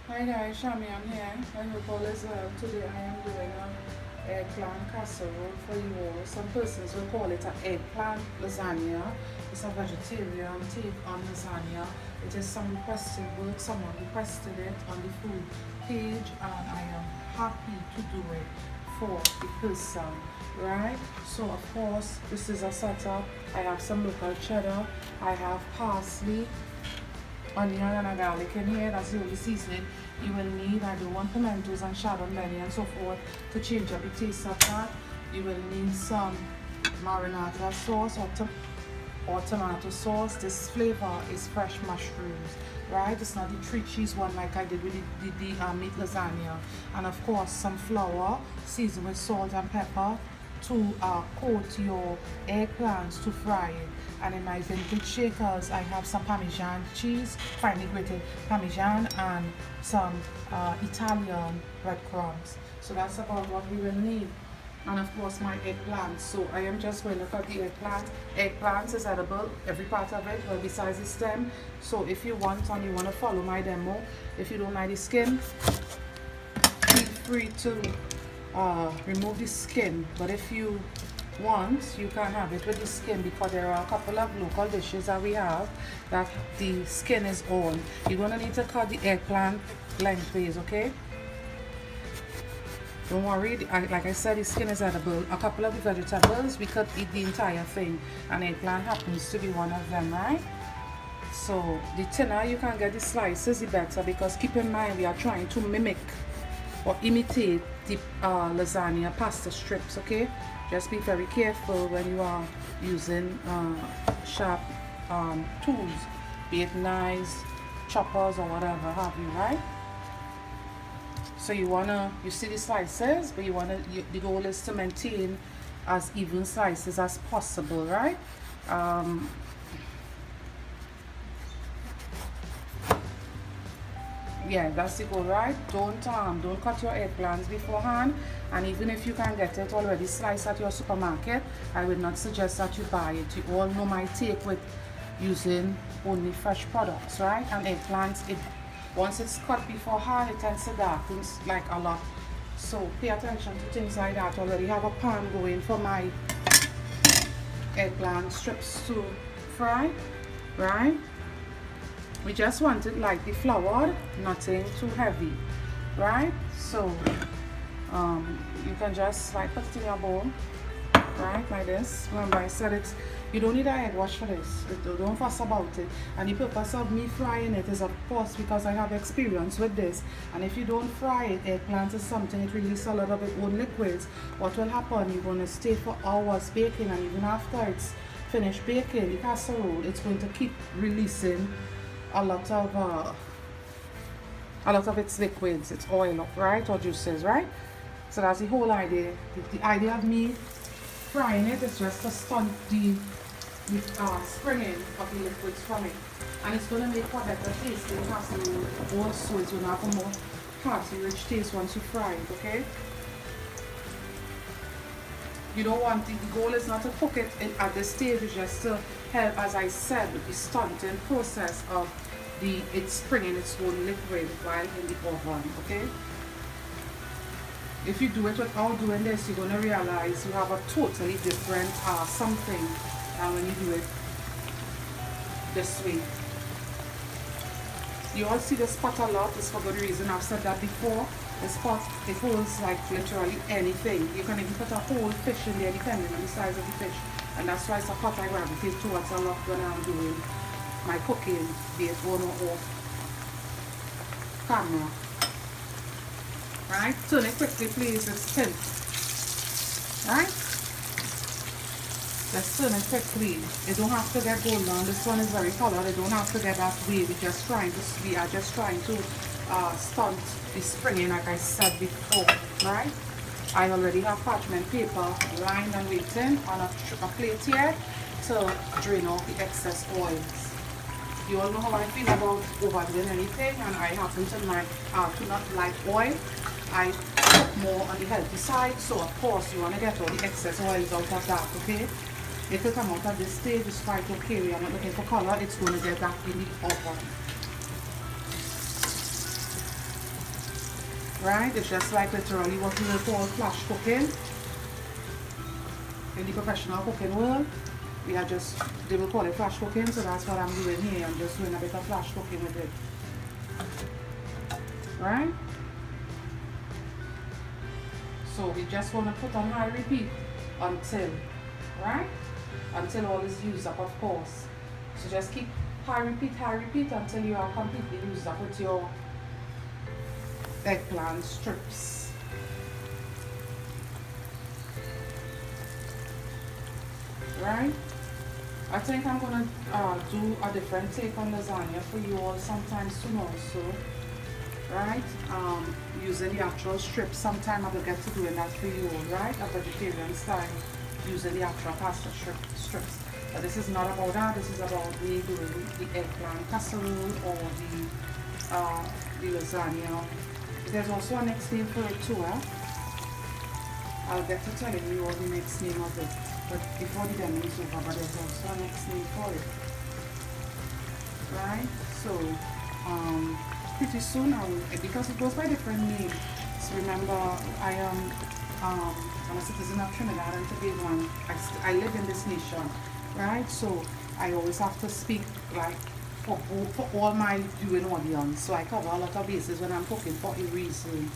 Hi guys, Chamion here. I hope all is well. Today I am doing an eggplant casserole for you all. Some persons will call it an eggplant lasagna. It's a vegetarian take on lasagna. It is some requested work. Someone requested it on the food page and I am happy to do it for the person. Right? So of course this is a setup. I have some local cheddar. I have parsley, onion and a garlic in here. That's the only seasoning you will need. I don't want pimentos and shallot belly and so forth to change up the taste of that. You will need some marinara sauce or tomato sauce. This flavor is fresh mushrooms, right? It's not the three cheese one like I did with the meat lasagna. And of course some flour seasoned with salt and pepper to coat your eggplants to fry it. And in my vintage shakers I have some Parmesan cheese, finely grated Parmesan, and some Italian breadcrumbs. So that's about what we will need. And of course my eggplant. So I am just going to cut the eggplant. Eggplant is edible, every part of it, well besides the stem. So if you want and you want to follow my demo, if you don't like the skin, feel free to remove the skin. But if you want, you can have it with the skin, because there are a couple of local dishes that we have that the skin is on. You're going to need to cut the eggplant lengthways, okay? Don't worry, like I said, the skin is edible. A couple of the vegetables, we could eat the entire thing, and eggplant happens to be one of them, right? So the thinner you can get the slices, the better, because keep in mind we are trying to mimic or imitate the lasagna pasta strips, okay? Just be very careful when you are using sharp tools, be it knives, choppers, or whatever have you, right? So you see the slices, but the goal is to maintain as even slices as possible, right? Yeah, that's the goal, right? Don't cut your eggplants beforehand, and even if you can get it already sliced at your supermarket, I would not suggest that you buy it. You all know my take with using only fresh products, right? And eggplants, once it's cut beforehand, it tends to darken like a lot. So pay attention to things like that. Already have a pan going for my eggplant strips to fry, right? We just want it lightly floured, nothing too heavy, right? So you can just like put it in your bowl, right, like this. Remember I said it, you don't need a head wash for this. Don't fuss about it. And the purpose of me frying it is of course because I have experience with this. And if you don't fry it, eggplant is something, it releases a lot of its own liquids. What will happen, you're going to stay for hours baking, and even after it's finished baking, the casserole, it's going to keep releasing a lot of its liquids, its oil, right, or juices, right? So that's the whole idea. The idea of me frying it is just to stunt the springing of the liquids from it, and it's going to make for better tasting casserole. Also, it's going to have a more hearty, rich taste once you fry it, okay? You don't want the goal is not to cook it at this stage, it's just to help, as I said, with the stunting process of it springing its own liquid while in the oven, okay? If you do it without doing this, you're going to realize you have a totally different something when you do it this way. You all see this pot a lot. It's for good reason. I've said that before. This pot, it holds like literally anything. You can even put a whole fish in there depending on the size of the fish. And that's why it's a pot I gravitate towards a lot when I'm doing my cooking, be it on or off camera. Right? Turn it quickly please, it's thin. Right? Let's turn it quickly. It don't have to get golden. This one is very colored. It don't have to get that way. We are just trying to stunt the springing, like I said before, right? I already have parchment paper lined and waiting on a plate here to drain off the excess oils. You all know how I feel about overdoing anything, and I happen to not like oil. I cook more on the healthy side, so of course you want to get all the excess oils out of that, okay? If it come out at this stage, it's quite okay. We are not looking for color, it's going to get that in the oven. right? It's just like literally what we will call flash cooking in the professional cooking world. We are just, they will call it flash cooking, so that's what I'm doing here. I'm just doing a bit of flash cooking with it, right? So we just want to put on high repeat until, right? Until all is used up, of course. So just keep high repeat until you are completely used up with your eggplant strips. Right? I think I'm gonna do a different take on lasagna for you all sometime soon also. Right? Using the actual strips. Sometime I will get to doing that for you all, right? A vegetarian style, using the actual pasta strips. But this is not about that. This is about me doing the eggplant casserole or the lasagna. There's also a next name for it too. I'll get to telling you all the next name of it. But before the demo is over, but there's also a next name for it. Right? So, pretty soon, because it goes by different names. So remember, I am I'm a citizen of Trinidad and Tobago, and I live in this nation, right? So I always have to speak like for all my viewing audience. So I cover a lot of bases when I'm cooking for a reason.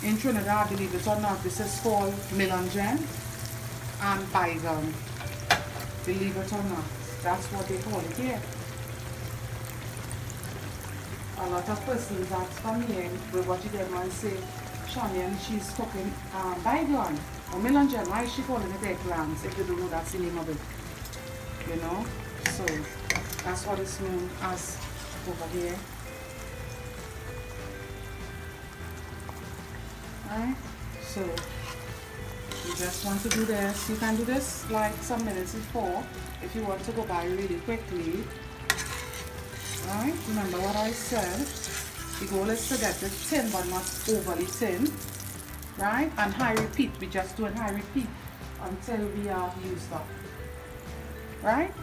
In Trinidad, believe it or not, this is called melangen and bygone. Believe it or not, that's what they call it here. A lot of persons that come here will watch them and say, Chamion, she's cooking bygone or melangen. Why is she calling it eggplants if you don't know that's the name of it? You know? So that's what it's known as over here. Right? So you just want to do this. You can do this like some minutes before if you want to go by really quickly. Right? Remember what I said. The goal is to get it thin but not overly thin. Right? And high repeat. We're just doing high repeat until we are used up. Right?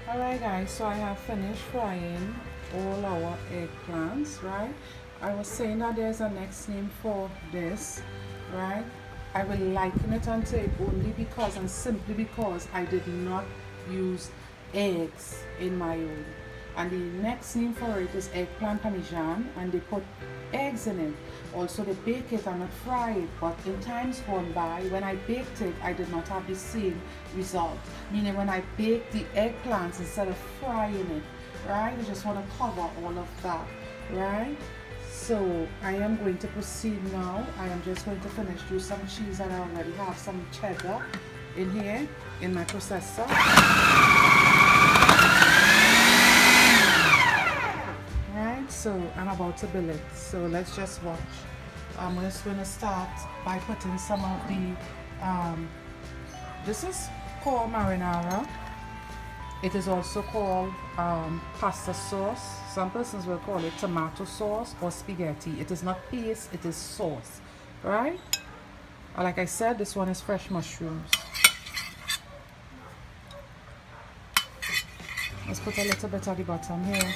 Alright guys, so I have finished frying all our eggplants, right? I was saying that there's a next name for this, right? I will liken it unto it only because and simply because I did not use eggs in my own. And the next name for it is eggplant parmesan, and they put eggs in it. Also they bake it and not fry it, but in times gone by when I baked it I did not have the same result. Meaning when I baked the eggplants instead of frying it, right? I just want to cover all of that, right? So I am going to proceed now. I am just going to finish through some cheese, and I already have some cheddar in here in my processor. Right, so I'm about to build it. So let's just watch. I'm just going to start by putting some of the, this is called marinara. It is also called pasta sauce. Some persons will call it tomato sauce or spaghetti. It is not paste, it is sauce, right? Like I said, this one is fresh mushrooms. Let's put a little bit at the bottom here.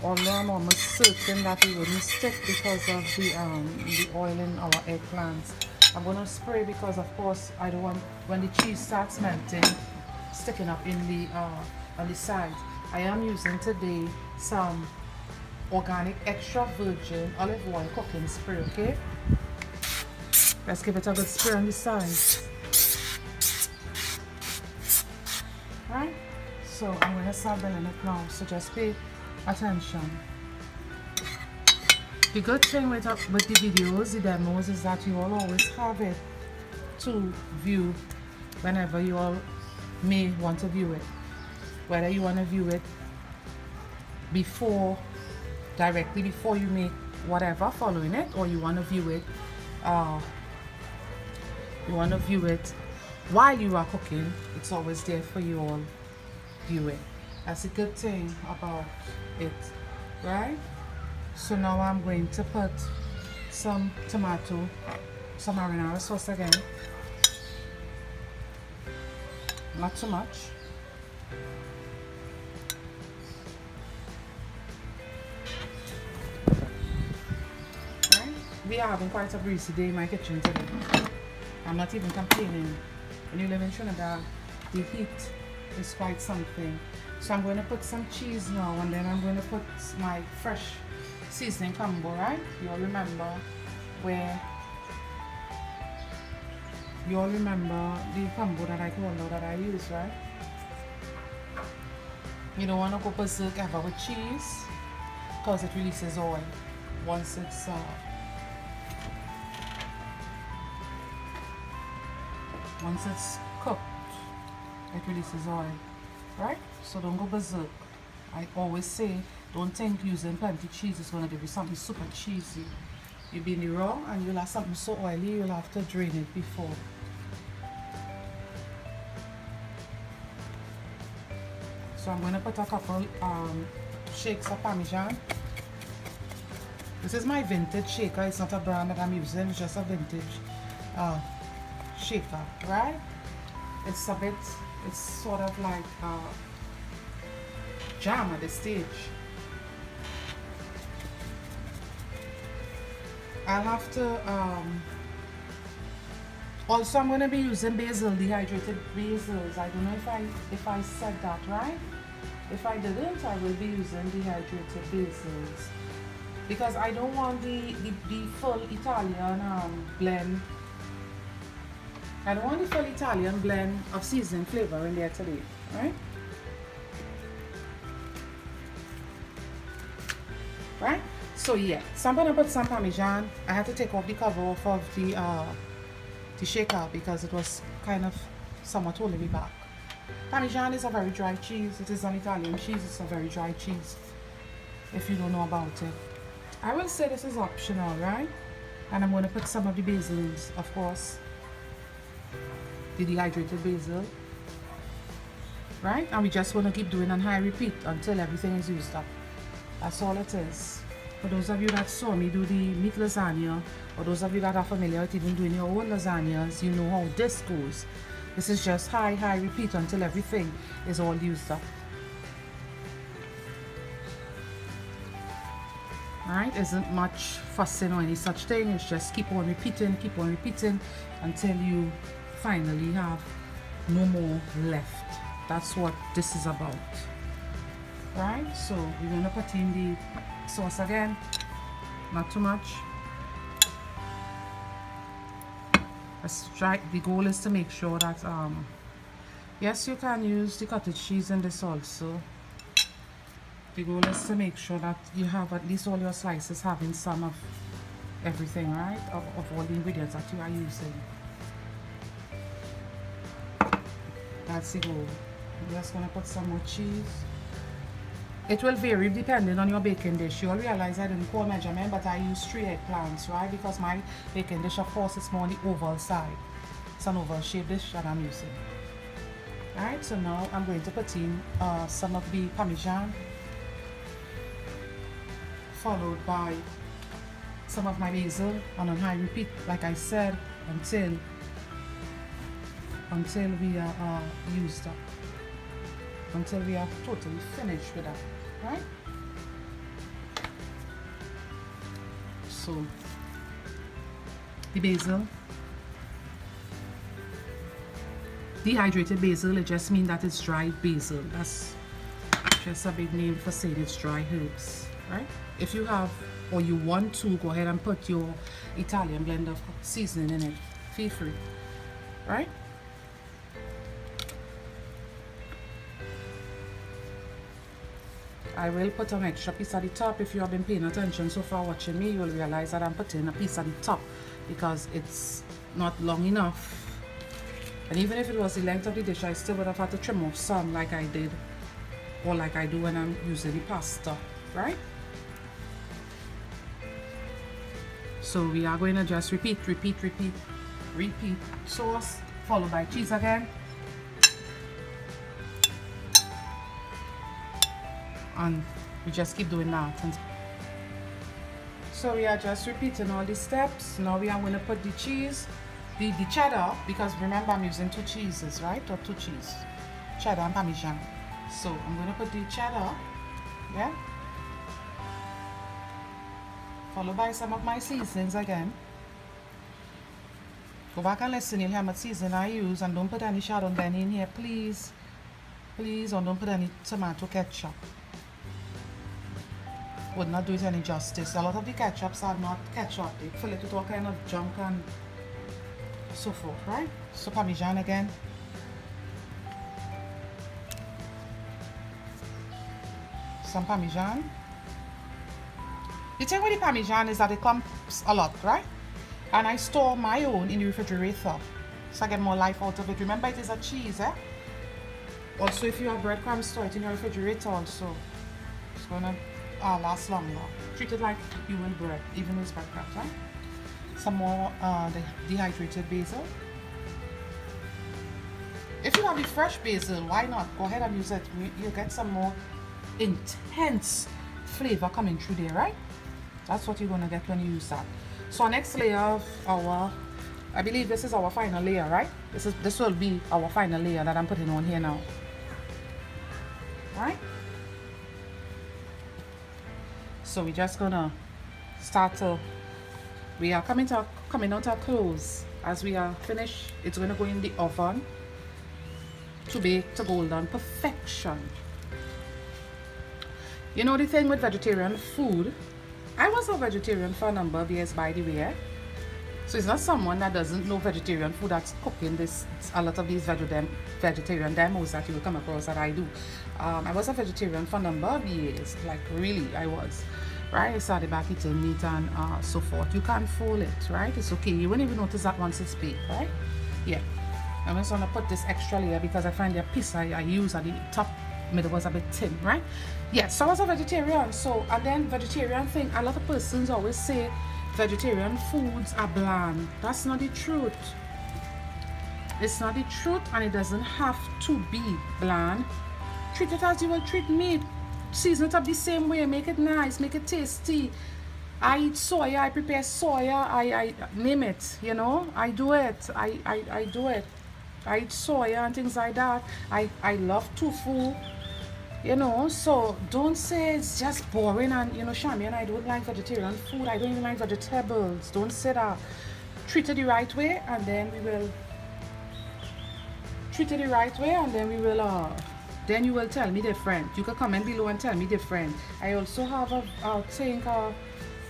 Although I'm almost certain that it wouldn't stick because of the oil in our eggplants. I'm going to spray because of course I don't want when the cheese starts melting sticking up in the on the sides. I am using today some organic extra virgin olive oil cooking spray, okay? Let's give it a good spray on the sides. Right? So I'm going to start building it now, so just pay attention. The good thing with the videos, the demos, is that you all always have it to view whenever you all may want to view it. Whether you want to view it directly before you make whatever following it, or you want to view it while you are cooking, it's always there for you all view it. That's a good thing about it, right? So now I'm going to put some tomato, some marinara sauce again. Not too much. Right? We are having quite a breezy day in my kitchen today. I'm not even complaining. When you live in Trinidad, the heat is quite something. So I'm going to put some cheese now, and then I'm going to put my fresh seasoning combo, right? You all remember the combo that I told you that I use, right? You don't want to go berserk ever with cheese because it releases oil once it's cooked. It releases oil, right? So don't go berserk. I always say, don't think using plenty cheese is going to give you something super cheesy. You'll be in the wrong, and you'll have something so oily you'll have to drain it before. So I'm going to put a couple shakes of Parmesan. This is my vintage shaker. It's not a brand that I'm using, it's just a vintage shaker, right? It's sort of like jam at this stage. I'll have to also I'm going to be using basil, dehydrated basils. I don't know if I said that right. If I didn't, I will be using dehydrated basils because I don't want the full Italian blend. I don't want the full Italian blend of seasoning flavor in there today, right? Right? So yeah, so I'm gonna put some Parmesan. I had to take off the cover off of the shaker because it was kind of somewhat holding me back. Parmesan is a very dry cheese. It is an Italian cheese. It's a very dry cheese. If you don't know about it, I will say this is optional, right? And I'm gonna put some of the basils, of course. The dehydrated basil, right? And we just want to keep doing on high repeat until everything is used up. That's all it is. For those of you that saw me do the meat lasagna, or those of you that are familiar with even doing your own lasagnas, you know how this goes. This is just high repeat until everything is all used up. Alright, isn't much fussing or any such thing. It's just keep on repeating until you finally have no more left. That's what this is about. Right, so we're going to put in the sauce again, not too much. Let's try. The goal is to make sure that yes, you can use the cottage cheese in this also. The goal is to make sure that you have at least all your slices having some of everything, right, of all the ingredients that you are using. That's the goal. I'm just going to put some more cheese. It will vary depending on your baking dish. You'll realize I didn't call measurement, but I use 3 eggplants, right? Because my baking dish, of course, is more on the oval side. It's an oval shaped dish that I'm using. Alright, so now I'm going to put in some of the Parmesan, followed by some of my basil, and on high repeat, like I said, until we are used up, until we are totally finished with that, right? So the basil, dehydrated basil, it just means that it's dried basil. That's just a big name for saying it's dry herbs, right? If you have or you want to, go ahead and put your Italian blend of seasoning in it. Feel free, right? I will put an extra piece at the top. If you have been paying attention so far watching me, you will realize that I'm putting a piece at the top because it's not long enough. And even if it was the length of the dish, I still would have had to trim off some like I did, or like I do when I'm using the pasta, right? So we are going to just repeat. Sauce, followed by cheese again. And we just keep doing that. So we are just repeating all these steps. Now we are going to put the cheese, the cheddar, because remember I'm using 2 cheeses, right? Or 2 cheese. cheddar and Parmesan. So I'm going to put the cheddar, yeah, followed by some of my seasonings again. Go back and listen, you'll hear what seasoning I use, and don't put any Chardon Benny in here, please. Please, and don't put any tomato ketchup. Would not do it any justice. A lot of the ketchups are not ketchup. They fill it with all kind of junk and so forth, right? So Parmesan again. Some Parmesan. The thing with the Parmesan is that it comes a lot, right? And I store my own in the refrigerator, so I get more life out of it. Remember, it is a cheese, eh? Also, if you have breadcrumbs, store it in your refrigerator also. It's gonna last longer. Treat it like you will bread, even with breadcrumbs, right? Some more the dehydrated basil. If you have the fresh basil, why not? Go ahead and use it. You'll get some more intense flavor coming through there, right? That's what you're gonna get when you use that. So our next layer of our, I believe this is our final layer, right? This will be our final layer that I'm putting on here now. Right? So we're just gonna start to, we are coming out our close. As we are finished, it's gonna go in the oven to bake to golden perfection. You know the thing with vegetarian food, I was a vegetarian for a number of years, by the way. So it's not someone that doesn't know vegetarian food that's cooking this, a lot of these vegetarian demos that you will come across that I do. I was a vegetarian for a number of years, like really I was, right? I started back eating meat and so forth. You can't fool it, right? It's okay. You won't even notice that once it's baked, right? Yeah. I'm just gonna put this extra layer because I find the piece I use at the top middle was a bit thin, right? Yes, so I was a vegetarian. So, and then vegetarian thing, a lot of persons always say vegetarian foods are bland. That's not the truth. It's not the truth, and it doesn't have to be bland. Treat it as you will treat meat. Season it up the same way. Make it nice. Make it tasty. I eat soya. I prepare soya. I name it. You know, I do it. I do it. I eat soya and things like that. I love tofu. You know, so don't say it's just boring and, you know, Chamion, I don't like vegetarian food. I don't even like vegetables. Don't say that. Treat it the right way, and then we will treat it the right way, and then we will then you will tell me different. You can comment below and tell me different. I also have a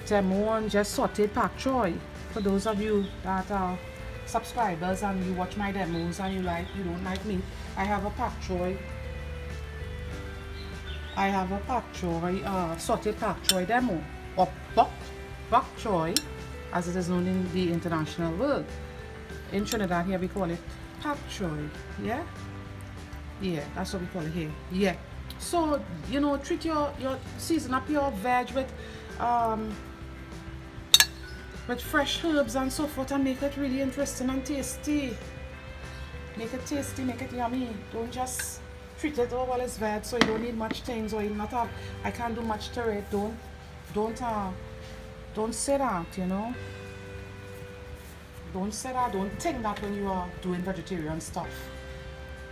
demo on just sauteed pak choy. For those of you that are subscribers and you watch my demos and you don't like me, I have a pak choy. I have a pak choy, sauteed pak choy demo, or bok choy, as it is known in the international world. In Trinidad here we call it pak choy, yeah? Yeah, that's what we call it here, yeah. So, you know, treat your season up your veg with fresh herbs and so forth, and make it really interesting and tasty. Make it tasty, make it yummy. Don't just treat it, oh well, it's veg, so you don't need much things, or you not have, I can't do much to it. Don't say that, you know. Don't say that. Don't think that when you are doing vegetarian stuff,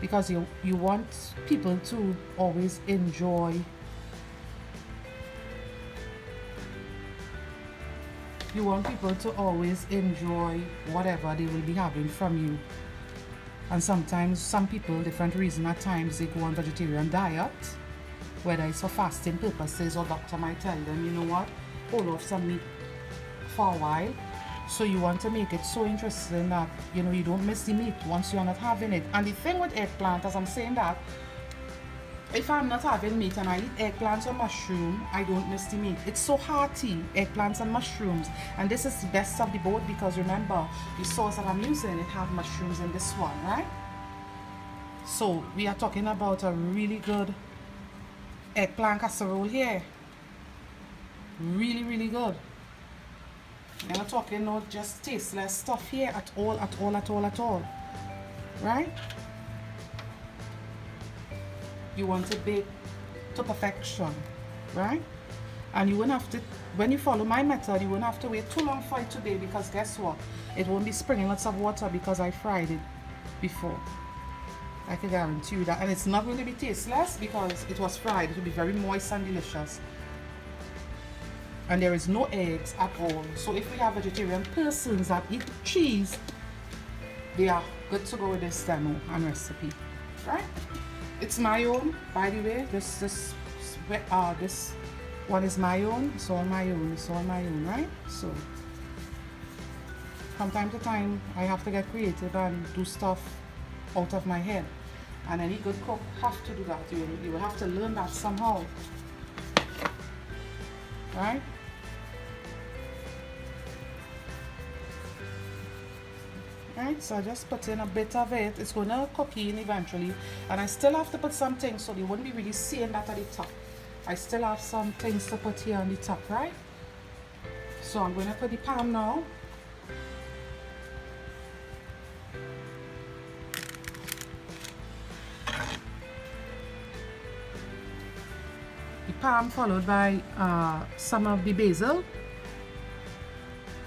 because you want people to always enjoy. You want people to always enjoy whatever they will be having from you. And sometimes some people, different reasons at times, they go on vegetarian diet, whether it's for fasting purposes or doctor might tell them, you know what, hold off some meat for a while. So you want to make it so interesting that, you know, you don't miss the meat once you're not having it. And the thing with eggplant, as I'm saying that, if I'm not having meat and I eat eggplants or mushroom, I don't miss the meat. It's so hearty, eggplants and mushrooms. And this is the best of the both, because remember, the sauce that I'm using, it has mushrooms in this one, right? So we are talking about a really good eggplant casserole here. Really, really good. We're not talking no just tasteless stuff here at all. Right? You want to bake to perfection, right? And you won't have to, when you follow my method, you won't have to wait too long for it to bake, because guess what? It won't be springing lots of water because I fried it before. I can guarantee you that. And it's not going to be tasteless because it was fried. It will be very moist and delicious. And there is no eggs at all. So if we have vegetarian persons that eat cheese, they are good to go with this demo and recipe, right? It's my own, by the way. This one is my own. It's all my own. It's all my own, right? So from time to time, I have to get creative and do stuff out of my head. And any good cook have to do that. You will have to learn that somehow, right? Right, so I just put in a bit of it. It's going to cook in eventually, and I still have to put some things so they wouldn't be really seeing that at the top. I still have some things to put here on the top, right? So I'm going to put the palm now. The palm followed by some of the basil,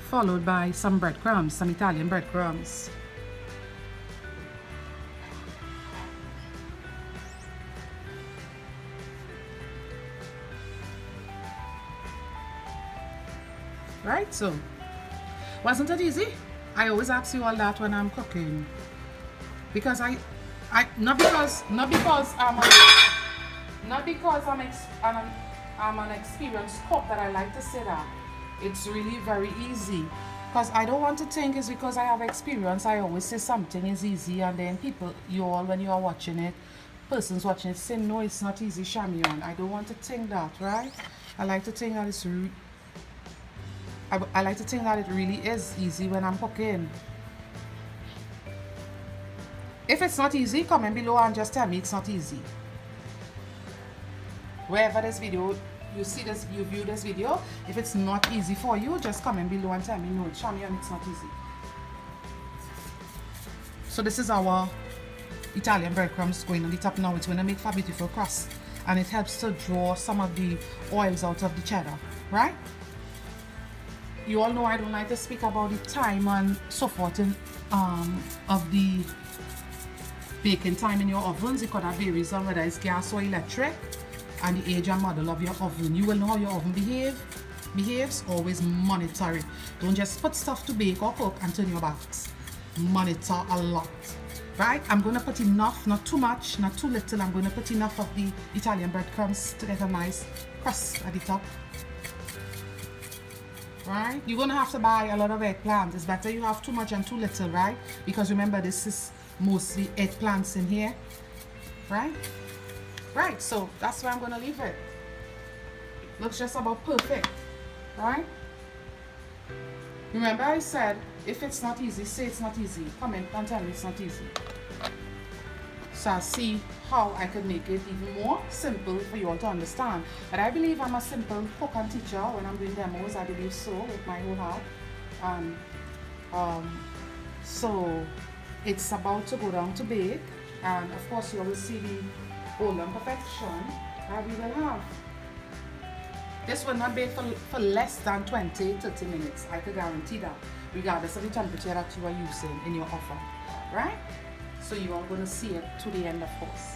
followed by some breadcrumbs, some Italian breadcrumbs. Right, so wasn't it easy? I always ask you all that when I'm cooking, because I'm an experienced cook that I like to say that it's really very easy, because I don't want to think it's because I have experience. I always say something is easy, and then people, you all, when you are watching it, persons watching it, say no, it's not easy, Chamion. I don't want to think that, right? I like to think that I like to think that it really is easy when I'm cooking. If it's not easy, comment below and just tell me it's not easy. Wherever this video, you view this video, if it's not easy for you, just comment below and tell me, no, Chamion, it's not easy. So this is our Italian breadcrumbs going on the top now. It's going to make for a beautiful crust, and it helps to draw some of the oils out of the cheddar, right? You all know I don't like to speak about the time and so forth of the baking time in your ovens. It could have varies on whether it's gas or electric, and the age and model of your oven. You will know how your oven behaves. Always monitor it. Don't just put stuff to bake or cook and turn your backs. Monitor a lot, right? I'm going to put enough, not too much, not too little. I'm going to put enough of the Italian breadcrumbs to get a nice crust at the top. Right? You're going to have to buy a lot of eggplant. It's better you have too much and too little, right? Because remember, this is mostly eggplants in here, right? Right, so that's where I'm going to leave it. Looks just about perfect, right? Remember I said, if it's not easy, say it's not easy. Comment and tell me it's not easy. So I'll see how I could make it even more simple for you all to understand. But I believe I'm a simple cook and teacher when I'm doing demos. I believe so, with my whole heart. So it's about to go down to bake, and of course you will see the golden perfection that we will have. This will not bake for less than 20-30 minutes. I can guarantee that, regardless of the temperature that you are using in your oven, right? So you are going to see it to the end, of course.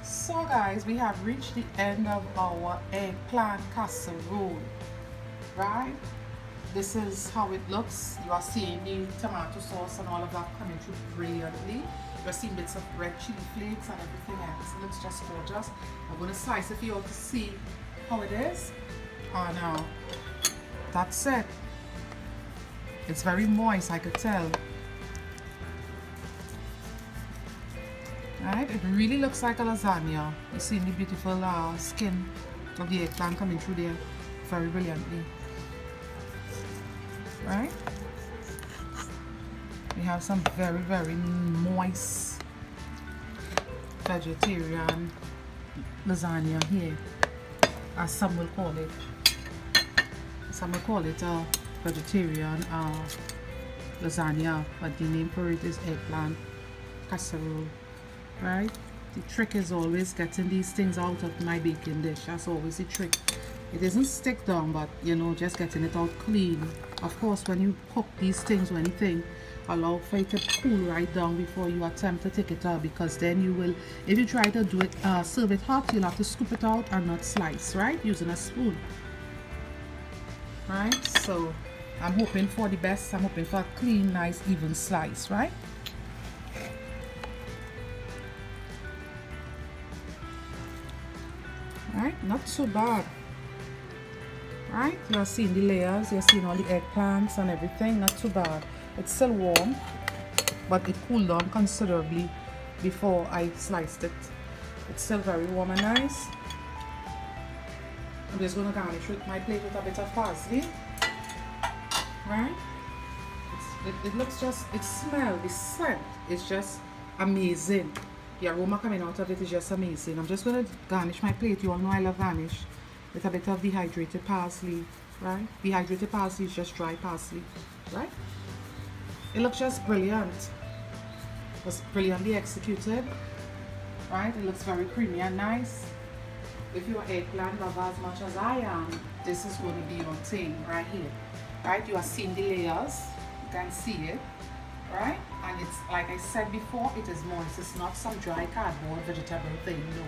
So guys, we have reached the end of our eggplant casserole, right? This is how it looks. You are seeing the tomato sauce and all of that coming through brilliantly. You're seeing bits of red chili flakes and everything else. It looks just gorgeous. I'm going to slice it for you all to see how it is. And that's it. It's very moist, I could tell. Right? It really looks like a lasagna. You see the beautiful skin of the eggplant coming through there very brilliantly. Right? We have some very, very moist vegetarian lasagna here, as some will call it. Some will call it a vegetarian lasagna, but the name for it is eggplant casserole, right? The trick is always getting these things out of my baking dish. That's always the trick. It doesn't stick down, but you know, just getting it out clean. Of course, when you cook these things or anything, allow for it to cool right down before you attempt to take it out, because then you will, if you try to do it, serve it hot, you'll have to scoop it out and not slice, right? Using a spoon. Right? So I'm hoping for the best. I'm hoping for a clean, nice, even slice, right? Right? Not so bad. Right? You're seeing the layers, you're seeing all the eggplants and everything. Not too bad. It's still warm, but it cooled down considerably before I sliced it. It's still very warm and nice. I'm just going to garnish with my plate with a bit of parsley. Right? It looks just, it smells, the scent is just amazing. The aroma coming out of it is just amazing. I'm just going to garnish my plate. You all know I love garnish with a bit of dehydrated parsley. Right? Dehydrated parsley is just dry parsley. Right? It looks just brilliant. It was brilliantly executed. Right? It looks very creamy and nice. If you're an eggplant lover as much as I am, this is going to be your thing right here. Right? You are seeing the layers. You can see it. Right? And it's, like I said before, it is moist. It's not some dry cardboard vegetable thing. No.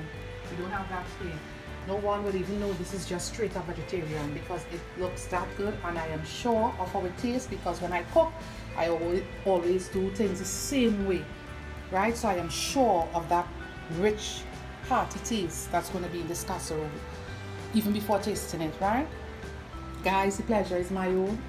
We don't have that here. No one would even know this is just straight up vegetarian, because it looks that good, and I am sure of how it tastes, because when I cook, I always do things the same way. Right? So I am sure of that rich, hearty taste that's going to be in this casserole, even before tasting it, right? Guys, the pleasure is my own.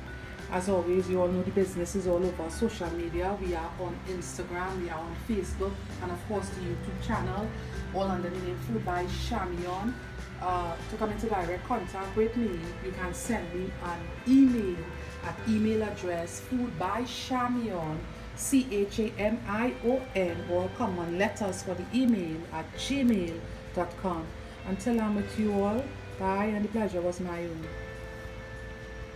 As always, you all know the business is all over social media. We are on Instagram, we are on Facebook, and of course the YouTube channel, all under the name Food by Chamion. To come into direct contact with me, you can send me an email at email address foodbychamion, CHAMION, or common letters for the email at gmail.com. Until I'm with you all, bye, and the pleasure was my own.